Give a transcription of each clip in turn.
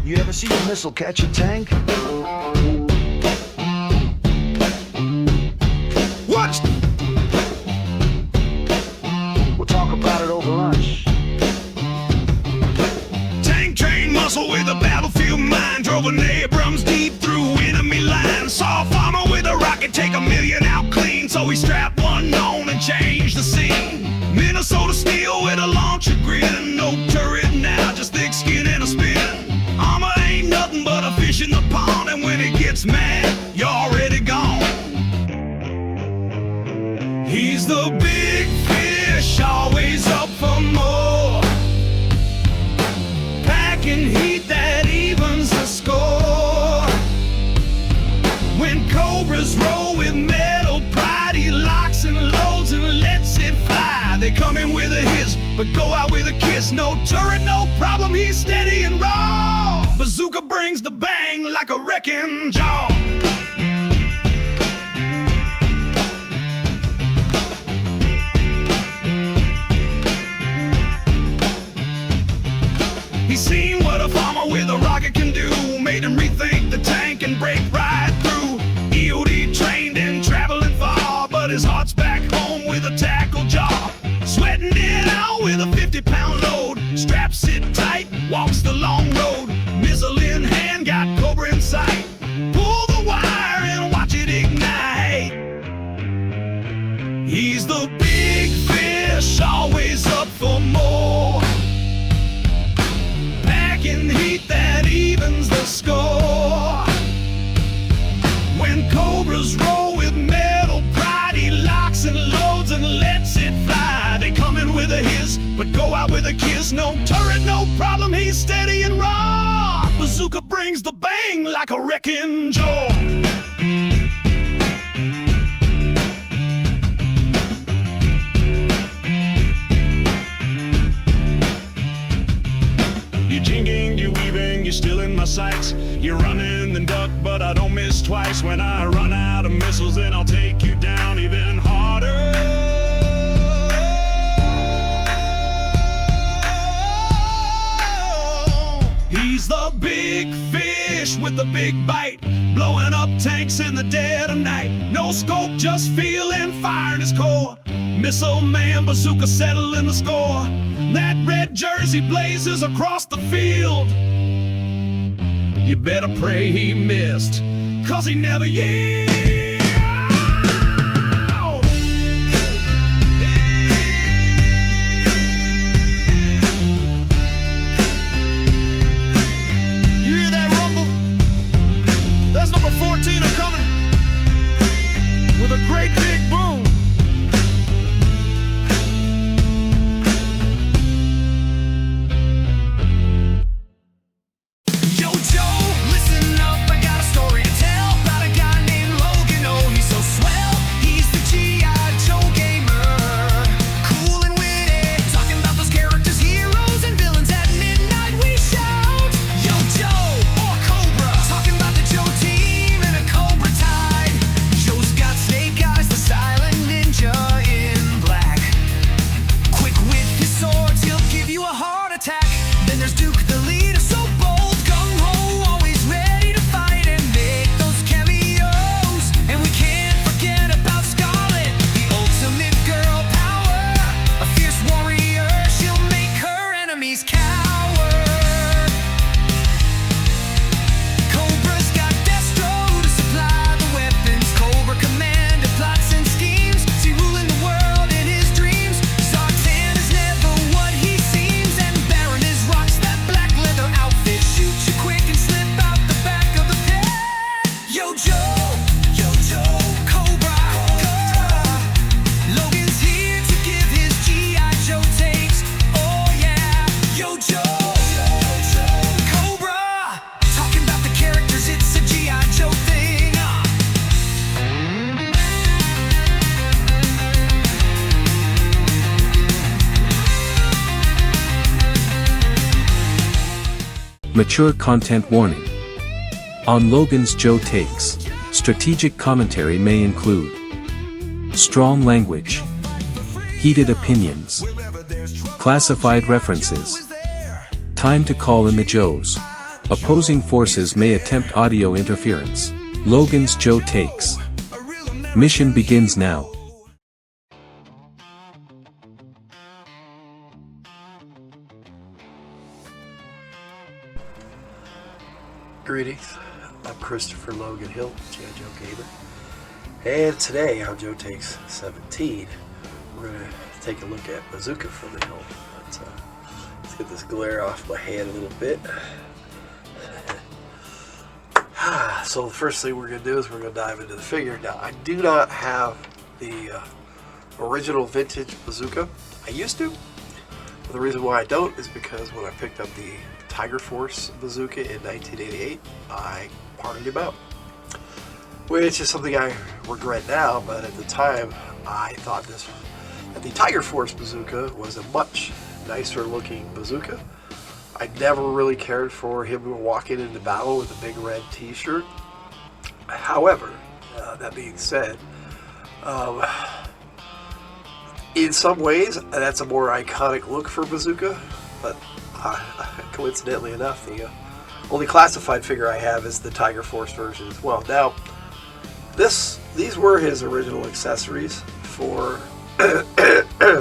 You ever see a missile catch a tank? What? We'll talk about it over lunch. Tank train muscle with a battlefield mind. Drove an Abrams deep through enemy lines. Saw a farmer with a rocket take 1,000,000 out clean. So he strapped one on and changed the scene. Minnesota steel with a launcher grin. No turret now, just thick skin and a spin. Armor ain't nothing but a fish in the pond. And when it gets mad, you're already gone. He's the big fish, always up for more. Packing heat that evens the score. When cobras roll with metal pride, he locks and loads and lets it fly. They come in with a hiss, but go out with a kiss. No turret, no problem, he's steady and raw. Bazooka brings the bang like a wrecking jaw. He's seen what a farmer with a rocket can do. Made him rethink the tank and break right through. EOD trained and traveling far, but his heart's back home with a tackle jaw. Sweating it out with a 50-pound load. Straps it tight, walks the long road. Missile in hand, got cobra in sight. Pull the wire and watch it ignite. He's the big fish, always up for more. Packing heat that evens the score. When cobras roll with metal pride, he locks and loads and lets it fly. They come in with a hiss, but go out with a kiss. No turret, no problem, he's steady and raw. Bazooka brings the bang like a wrecking jaw. You're jinging, you're weaving, you're still in my sights. You're running and duck, but I don't miss twice. When I run out of missiles, then I'll take you down even harder. He's the big fish with the big bite, blowing up tanks in the dead of night. No scope, just feeling fire in his core. Missile man, bazooka settling the score. That red jersey blazes across the field. You better pray he missed, 'cause he never yields. You hear that rumble? That's number 14 coming with a great big boom. Yo, Joe, listen up, I got a story to tell about a guy named Logan. Oh, he's so swell, he's the G.I. Joe gamer. Cool and witty, talking about those characters, heroes, and villains. At midnight we shout, Yo, Joe, or Cobra, talking about the Joe team and a Cobra tide. Joe's got snake eyes, the silent ninja in black. Quick with his swords, he'll give you a heart attack. Then there's Duke, the leader, so bold, gung-ho, always ready to fight and make those cameos. And we can't forget about Scarlet, the ultimate girl power. A fierce warrior, she'll make her enemies cower. Cobra's got Destro to supply the weapons. Cobra commanded plots and schemes. See, ruling the world in his dreams. Zartan is never what he seems. And Baron is rocks that black leather outfit. Shoot you quick and slip out the back of the pit. Yo, Joe, Cobra, Logan's here to give his G.I. Joe takes. Oh yeah, Yo, Joe, Cobra, talking about the characters, it's a G.I. Joe thing. Mature content warning. On Logan's Joe Takes, strategic commentary may include strong language, heated opinions, classified references, time to call in the Joes, Opposing forces may attempt audio interference. Logan's Joe Takes. Mission begins now. Greetings, I'm Christopher Logan Hill, G.I. Joe Gamer, and today on Joe Takes 17, we're going to take a look at Bazooka from the hill. Let's get this glare off my hand a little bit. So the first thing we're going to do is we're going to dive into the figure. Now, I do not have the original vintage Bazooka. I used to. But the reason why I don't is because when I picked up the Tiger Force Bazooka in 1988, I parted him out. Which is something I regret now, but at the time I thought that the Tiger Force Bazooka was a much nicer looking bazooka. I never really cared for him walking into battle with a big red t-shirt. However, that being said, in some ways that's a more iconic look for Bazooka, but coincidentally enough, the only classified figure I have is the Tiger Force version as well. Now, these were his original accessories for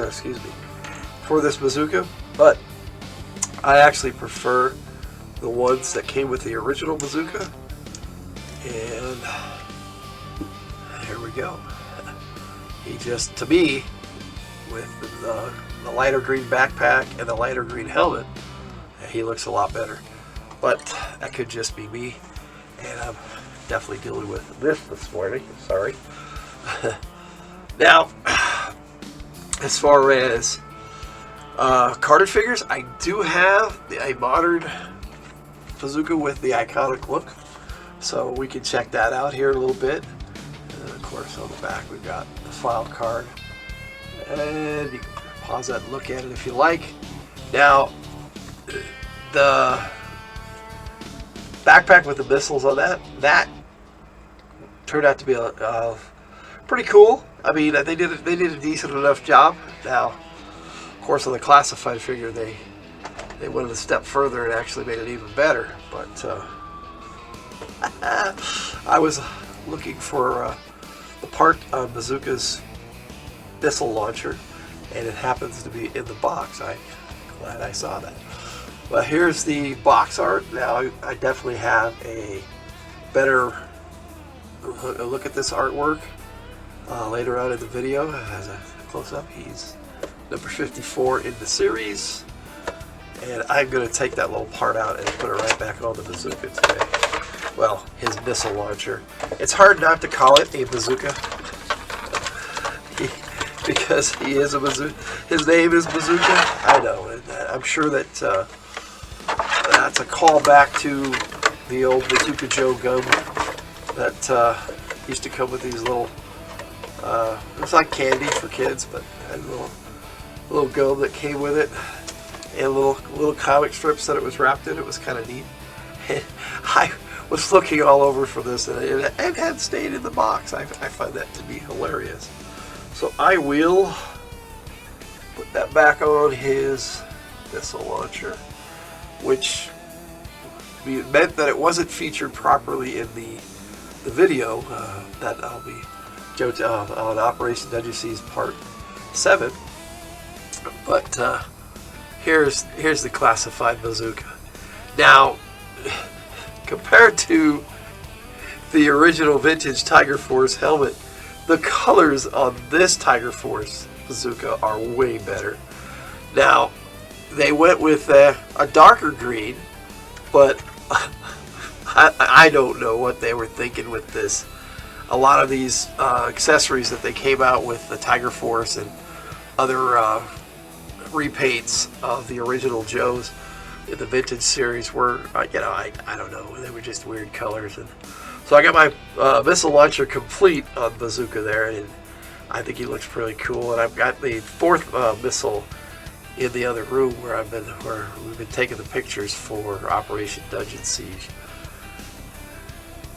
excuse me, for this bazooka, but I actually prefer the ones that came with the original bazooka. And here we go. He just, to me, with the lighter green backpack and the lighter green helmet, he looks a lot better. But that could just be me, and I'm definitely dealing with this morning. Sorry. Now, as far as carded figures, I do have a modern bazooka with the iconic look, so we can check that out here in a little bit. And of course, on the back we've got the file card, and you can pause that and look at it if you like. Now, the backpack with the missiles on that turned out to be pretty cool. I mean, they did a decent enough job. Now, of course, on the classified figure, they went a step further and actually made it even better. But I was looking for the part on Bazooka's missile launcher, and it happens to be in the box. I'm glad I saw that. But here's the box art. Now, I definitely have a better look at this artwork later on in the video. As a close-up, he's number 54 in the series, and I'm going to take that little part out and put it right back on the bazooka today. Well, his missile launcher. It's hard not to call it a bazooka because he is a bazooka. His name is Bazooka. I know, and I'm sure that that's a callback to the old Bazooka Joe gum that used to come with these little, it was like candy for kids, but had a little gum that came with it, and little comic strips that it was wrapped in. It was kind of neat. And I was looking all over for this, and it had stayed in the box. I find that to be hilarious. So I will put that back on his missile launcher, which meant that it wasn't featured properly in the video that I'll be on Operation WC's Part 7. But here's the classified bazooka. Now, compared to the original vintage Tiger Force helmet, the colors on this Tiger Force bazooka are way better. Now, they went with a darker green, but I don't know what they were thinking with this. A lot of these accessories that they came out with, the Tiger Force and other repaints of the original Joes in the vintage series were, I don't know, they were just weird colors. And so I got my missile launcher complete on Bazooka there, and I think he looks pretty cool. And I've got the fourth missile in the other room where we've been taking the pictures for Operation Dungeon Siege.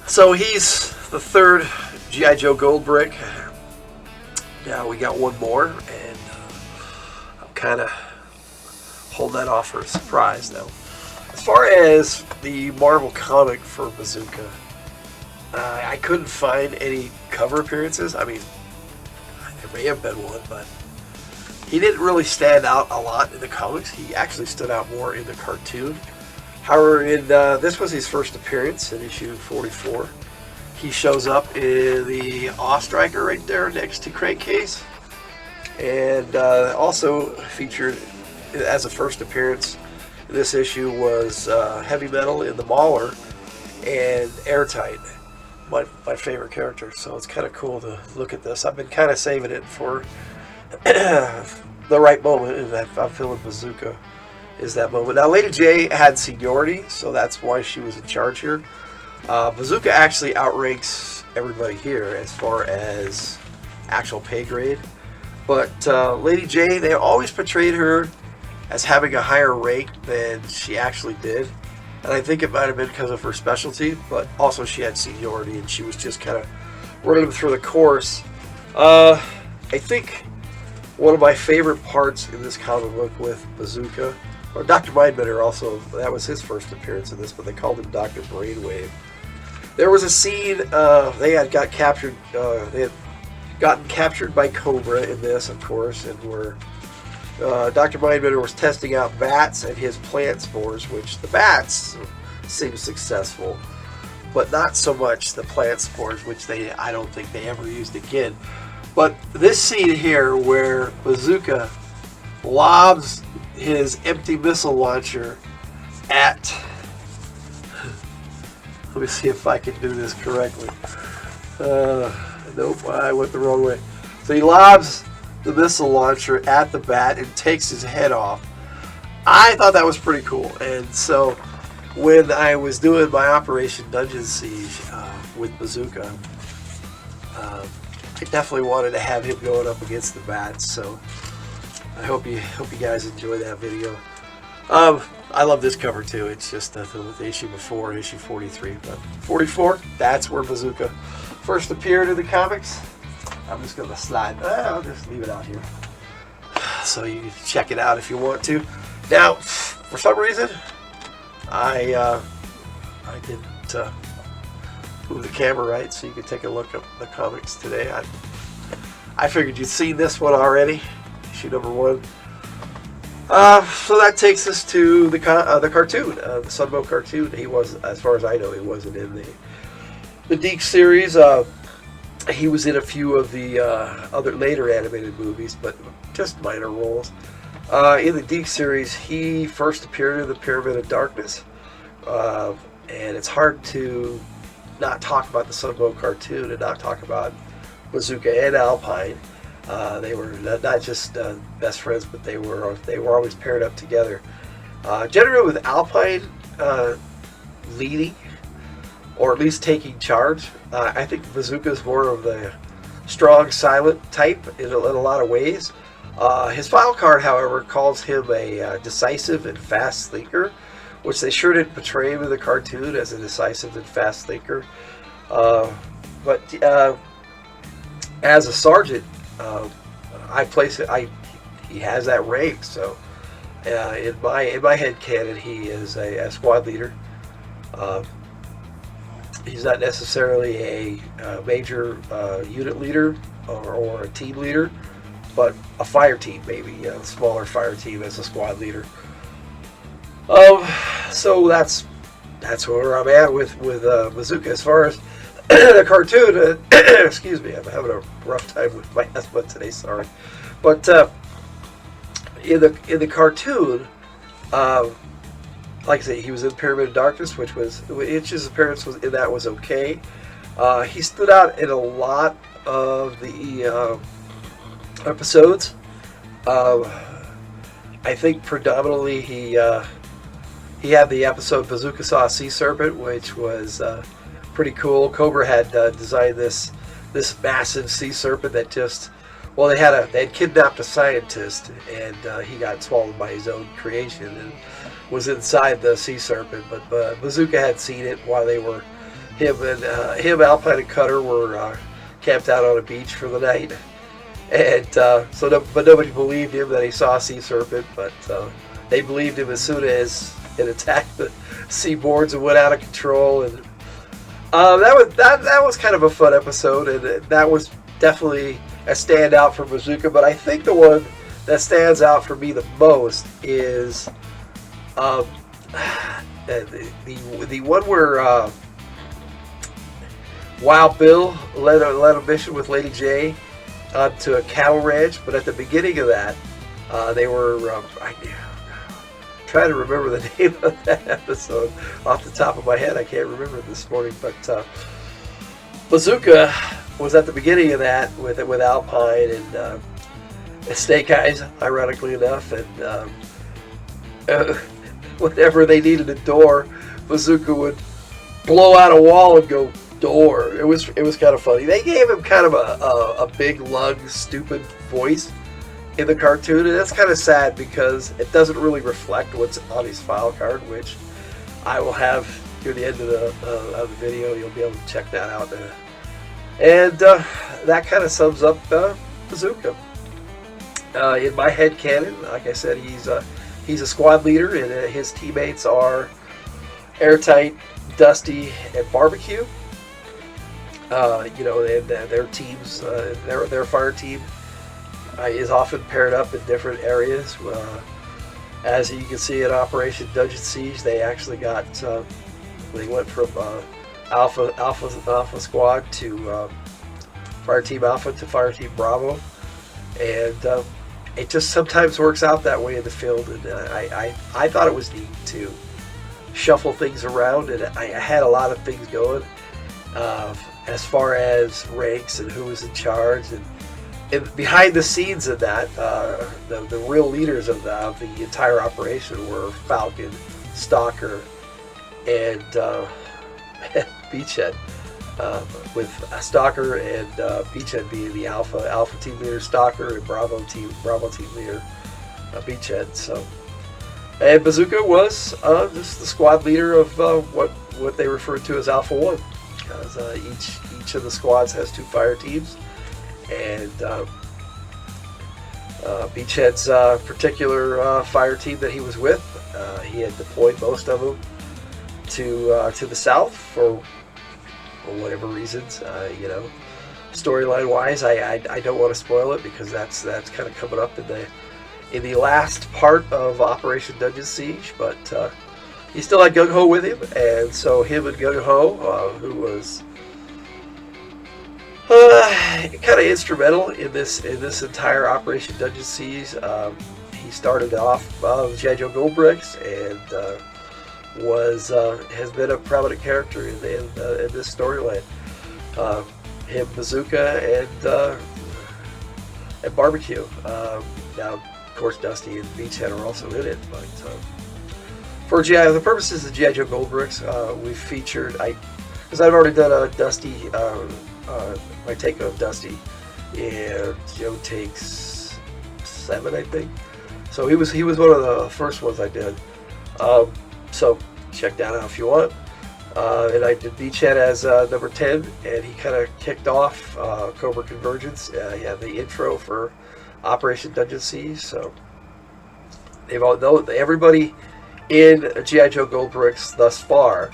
So he's the third G.I. Joe Gold Brick. Now we got one more, and I'm kind of holding that off for a surprise now. As far as the Marvel comic for Bazooka, I couldn't find any cover appearances. I mean, there may have been one, but he didn't really stand out a lot in the comics. He actually stood out more in the cartoon. However, this was his first appearance in issue 44. He shows up in the Awe Striker right there next to Crankcase. And also featured as a first appearance in this issue was Heavy Metal in the Mauler and Airtight, my favorite character. So it's kind of cool to look at this. I've been kind of saving it for the right moment, and I'm feeling Bazooka is that moment. Now, Lady J had seniority, so that's why she was in charge here. Bazooka actually outranks everybody here as far as actual pay grade. But Lady J, they always portrayed her as having a higher rank than she actually did. And I think it might have been because of her specialty, but also she had seniority and she was just kind of running through the course. I think one of my favorite parts in this comic book with Bazooka, or Dr. Mindbender also, that was his first appearance in this, but they called him Dr. Brainwave. There was a scene, they had got captured, they had gotten captured by Cobra in this, of course, and where Dr. Mindbender was testing out bats and his plant spores, which the bats seemed successful, but not so much the plant spores, which I don't think they ever used again. But this scene here where Bazooka lobs his empty missile launcher at... Let me see if I can do this correctly. Nope, I went the wrong way. So he lobs the missile launcher at the bat and takes his head off. I thought that was pretty cool. And so when I was doing my Operation Dungeon Siege with Bazooka, I definitely wanted to have him going up against the bats. So I hope you guys enjoy that video. I love this cover too. It's just the issue before, issue 43. But 44, that's where Bazooka first appeared in the comics. I'm just going to slide. I'll just leave it out here, so you can check it out if you want to. Now, for some reason, I didn't move the camera right, so you could take a look at the comics today. I figured you'd seen this one already, issue number 1. So that takes us to the cartoon, the Sunbow cartoon. He was, as far as I know, he wasn't in the Deke series. He was in a few of the other later animated movies, but just minor roles. In the Deke series, he first appeared in the Pyramid of Darkness, and it's hard to not talk about the Sunbow cartoon and not talk about Bazooka and Alpine. They were not just best friends, but they were always paired up together. Generally with Alpine leading, or at least taking charge. I think Bazooka is more of the strong, silent type in a lot of ways. His file card, however, calls him a decisive and fast thinker, which they sure didn't portray him in the cartoon as a decisive and fast thinker. But as a sergeant, I place it. He has that rank, so in my head canon, he is a squad leader. He's not necessarily a major unit leader or a team leader, but a fire team, maybe a smaller fire team as a squad leader. So that's where I'm at with Bazooka. As far as the cartoon, excuse me, I'm having a rough time with my husband today. Sorry, but in the cartoon, like I say, he was in Pyramid of Darkness, which his appearance was okay. He stood out in a lot of the episodes. I think predominantly he had the episode Bazooka Saw a Sea Serpent, which was pretty cool. Cobra had designed this massive sea serpent that just, well, they had kidnapped a scientist, and he got swallowed by his own creation and was inside the sea serpent. But Bazooka had seen it while they were him, Alpine, and Cutter were camped out on a beach for the night, and but nobody believed him that he saw a sea serpent. But they believed him as soon as and attacked the seaboards and went out of control. And that was kind of a fun episode, and that was definitely a standout for Bazooka. But I think the one that stands out for me the most is the one where Wild Bill led a mission with Lady J to a cattle ranch. But at the beginning of that, they were trying to remember the name of that episode off the top of my head. I can't remember it this morning, but Bazooka was at the beginning of that with Alpine and Snake Eyes, ironically enough, and whenever they needed a door, Bazooka would blow out a wall and go door. It was kind of funny. They gave him kind of a big lug, stupid voice in the cartoon, and that's kind of sad because it doesn't really reflect what's on his file card, which I will have near the end of the video. You'll be able to check that out, and that kind of sums up Bazooka. In my head canon, like I said, he's a squad leader, and his teammates are Airtight, Dusty, and Barbecue. And their teams, their fire team is often paired up in different areas. As you can see in Operation Dungeon Siege, they actually got they went from Alpha Squad to Fire Team Alpha to Fire Team Bravo, and it just sometimes works out that way in the field. And I thought it was neat to shuffle things around, and I had a lot of things going as far as ranks and who was in charge, and behind the scenes of that, the real leaders of the entire operation were Falcon, Stalker, and Beachhead. With Stalker and Beachhead being the Alpha team leader, Stalker, and Bravo team leader, Beachhead. So, and Bazooka was just the squad leader of what they refer to as Alpha 1, because each of the squads has 2 fire teams. And Beachhead's particular fire team that he was with, he had deployed most of them to the south for whatever reasons. Storyline wise, I don't want to spoil it because that's kind of coming up in the last part of Operation Dungeon Siege. But he still had Gung Ho with him, and so him and Gung Ho, who was kind of instrumental in this entire Operation Dungeon Siege. He started off with G.I. Joe Goldbricks, and has been a prominent character in this storyline. Him, Bazooka, and Barbecue. Now, of course, Dusty and Beachhead are also in it, but for the purposes of G.I. Joe Goldbricks, we've featured, because I've already done a Dusty. My take of Dusty, and Joe takes 7, I think. So he was one of the first ones I did. So check that out if you want. And I did Beachhead as number 10, and he kind of kicked off Cobra Convergence. He had the intro for Operation Dungeon Siege. So everybody in G.I. Joe Goldbricks thus far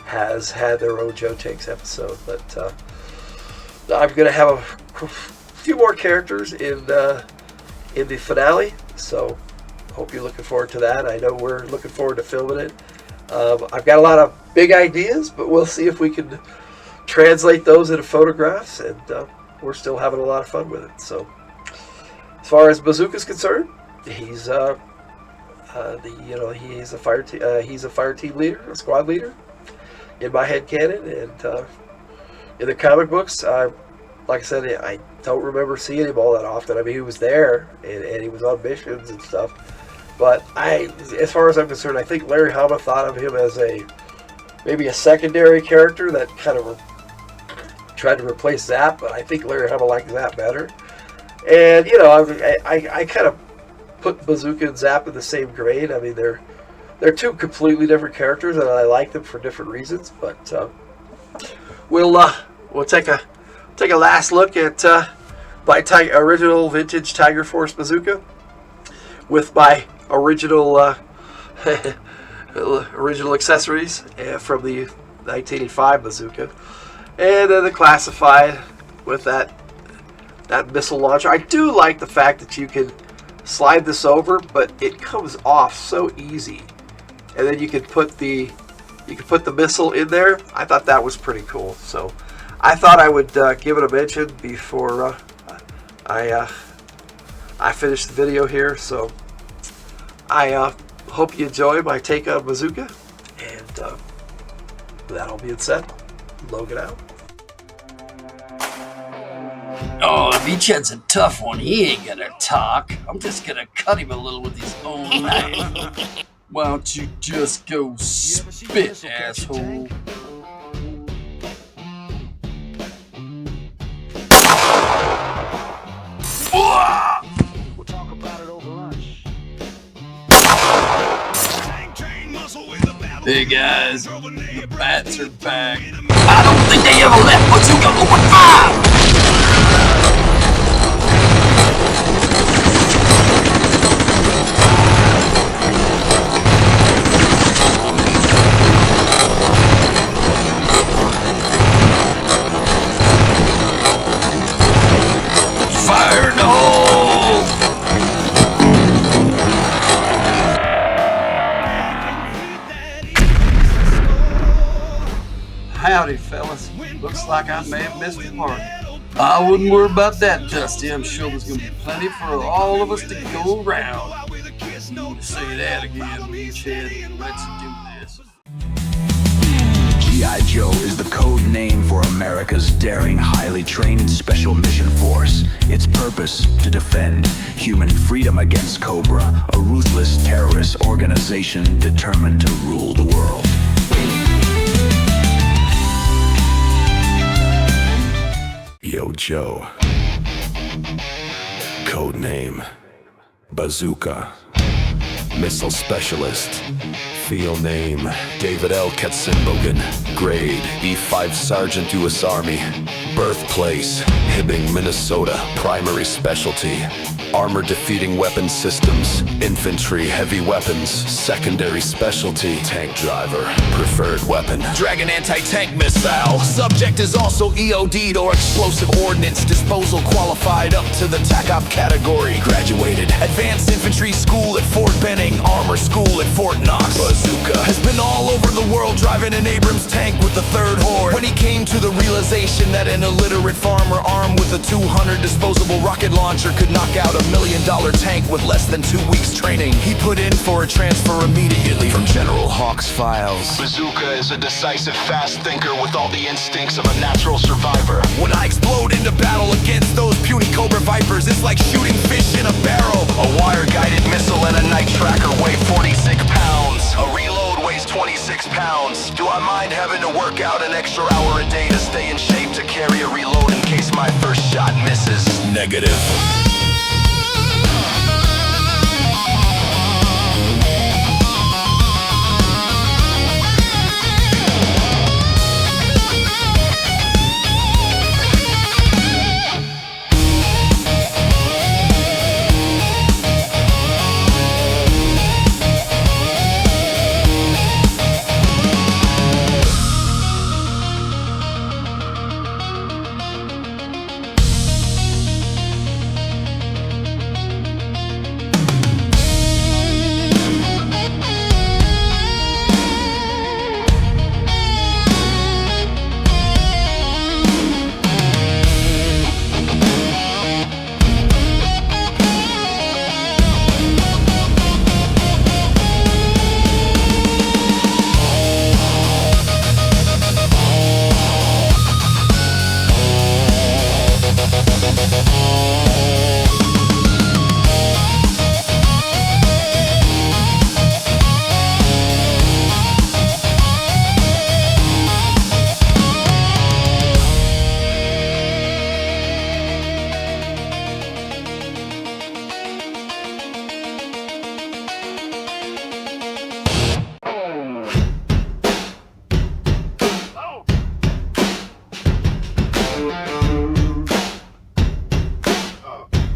has had their own Joe Takes episode, but I'm going to have a few more characters in the finale, so hope you're looking forward to that. I know we're looking forward to filming it. I've got a lot of big ideas, but we'll see if we can translate those into photographs, and we're still having a lot of fun with it. So, as far as Bazooka's concerned, he's he's a fire team leader, a squad leader in my head canon, and in the comic books, like I said, I don't remember seeing him all that often. I mean, he was there, and he was on missions and stuff. But as far as I'm concerned, I think Larry Hama thought of him as maybe a secondary character that kind of tried to replace Zap. But I think Larry Hama liked Zap better. And I kind of put Bazooka and Zap in the same grade. I mean, they're 2 completely different characters, and I like them for different reasons. But we'll take a last look at my original vintage Tiger Force Bazooka with my original original accessories from the 1985 bazooka, and then the classified with that missile launcher. I do like the fact that you can slide this over, but it comes off so easy, and then you can put the missile in there. I thought that was pretty cool, so I thought I would give it a mention before I finish the video here. So I hope you enjoy my take on Bazooka, and that all being said, Logan out. Oh, Beachhead's a tough one. He ain't gonna talk. I'm just gonna cut him a little with his own knife. Why don't you just go spit, asshole? We'll talk about it over lunch. Hey guys, the bats are back. I don't think they ever left Bazooka open fire! Fire in the hole! Howdy, fellas. Looks like I may have missed the party. I wouldn't worry about that, Dusty. I'm sure there's gonna be plenty for all of us to go around. Say that again, Beachhead. Let's do this. G.I. Joe is the code name for America's daring, highly trained special mission force. Its purpose, to defend human freedom against Cobra, a ruthless terrorist organization determined to rule the world. Yo, Joe. Code name Bazooka. Missile specialist. Field name David L. Katzenbogen. Grade E5 Sergeant U.S. Army. Birthplace Hibbing, Minnesota. Primary specialty armor defeating weapon systems. Infantry heavy weapons. Secondary specialty tank driver. Preferred weapon Dragon anti-tank missile. Subject is also EOD'd or explosive ordnance disposal, qualified up to the TACOP category. Graduated Advanced Infantry School at Fort Benning, Armor School at Fort Knox. Bazooka has been all over the world driving an Abrams tank with the 3rd Horde. When he came to the realization that an illiterate farmer armed with a 200 disposable rocket launcher could knock out a $1 million tank with less than 2 weeks training, he put in for a transfer immediately from General Hawk's files. Bazooka is a decisive, fast thinker with all the instincts of a natural survivor. When I explode into battle against those puny Cobra Vipers, it's like shooting fish in a barrel. A wire-guided missile and a night tracker weigh 46 pounds. A reload weighs 26 pounds. Do I mind having to work out an extra hour a day to stay in shape to carry a reload in case my first shot misses? Negative.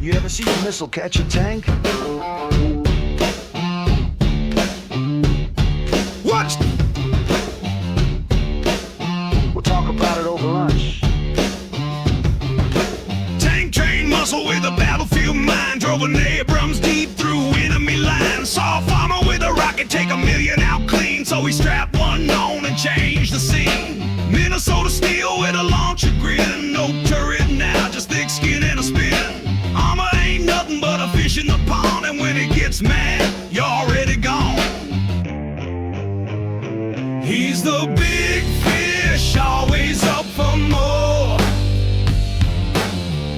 You ever see a missile catch a tank? muscle with a battlefield mind. Drove an Abrams deep through enemy lines. Saw a farmer with a rocket take 1,000,000 out clean. So he strapped one on and changed the scene. Minnesota steel with a launcher grin. No turret now, just thick skin and a spin. Armor ain't nothing but a fish in the pond. And when it gets mad, you're already gone. He's the big fish, always up for more.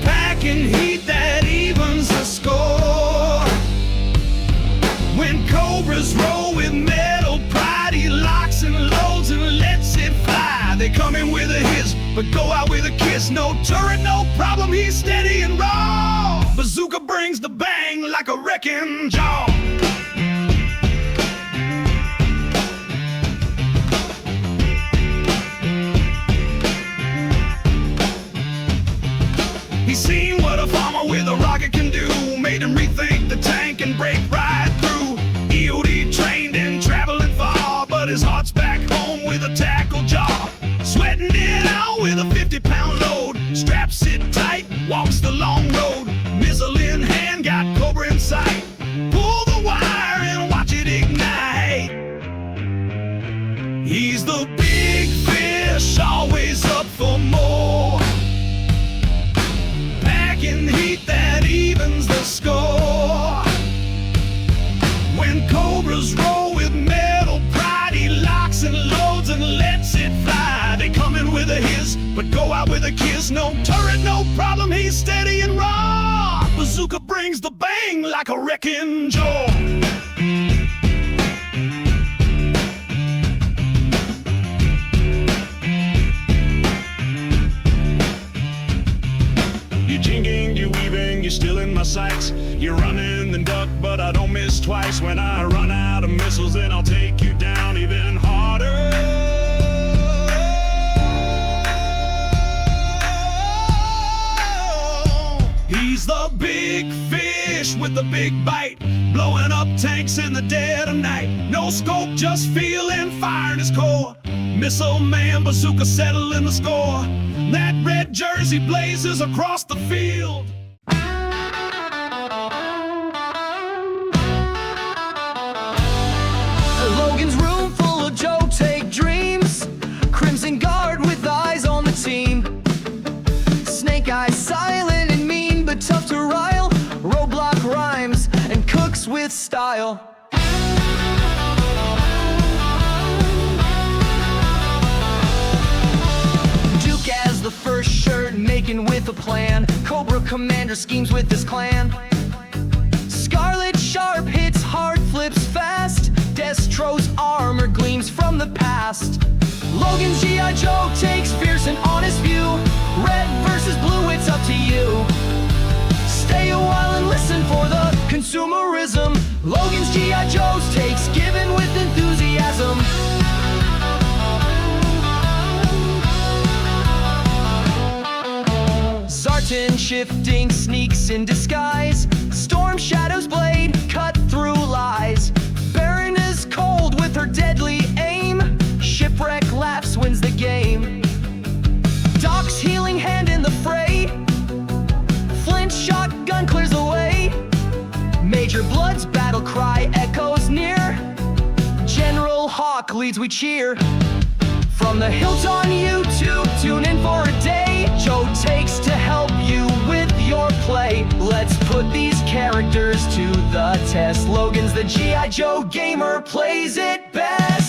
Packing heat that evens the score. When cobras roll with metal pride, he locks and loads and lets it fly. They come in with a hiss, but go out with a kiss. No turret, no problem, he's steady and raw. Bazooka brings the bang like a wrecking jaw. He's seen what a farmer with a rocket can do. Made him rethink the tank and break right through. EOD trained and traveling far, but his heart's back home with a tackle jaw. Sweating it out with a 50-pound load. Straps sit tight, walks the long road. Missile in hand, got cobra in sight. Pull the wire and watch it ignite. He's the big fish, always up for more. Packing heat that evens the score. When cobras roll with metal pride, he locks and loads and lets it fly. They come in with a hiss, but go out with a kiss. No turret, no problem, he's steady and raw. Bazooka brings the bang like a wrecking jaw. You jinging, you weaving, you're still in my sights. You're running and duck, but I don't miss twice. When I run out of missiles, then I'll take you down even harder. He's the big fish with the big bite, blowing up tanks in the dead of night. No scope, just feeling fire in his core. Missile man, bazooka settling the score. That red jersey blazes across the field. Logan's room full of Joe take dreams. Crimson guard with eyes on the team. Snake eyes silent and mean, but tough to rile. Roadblock rhymes and cooks with style. Duke as the first shirt, making with a plan. Cobra commander schemes with his clan. Scarlet sharp hits hard, flips fast. Destro's armor gleams from the past. Logan's G.I. Joe takes fierce and honest view. Red versus blue, it's up to you. Stay a while and listen for the consumerism. Logan's G.I. Joe's takes given with enthusiasm. Zartan shifting sneaks in disguise. Storm Shadow's blade cut through lies. Baron is cold with her deadly aim. Shipwreck laughs, wins the game. Doc's healing hand in the fray. Flint shotgun clears the way. Major Blood's battle cry echoes near. General Hawk leads, we cheer. From the hilt on YouTube, tune in for a day. Joe takes to help you with your play. Let's put these characters to the test. Logan's the G.I. Joe gamer, plays it best.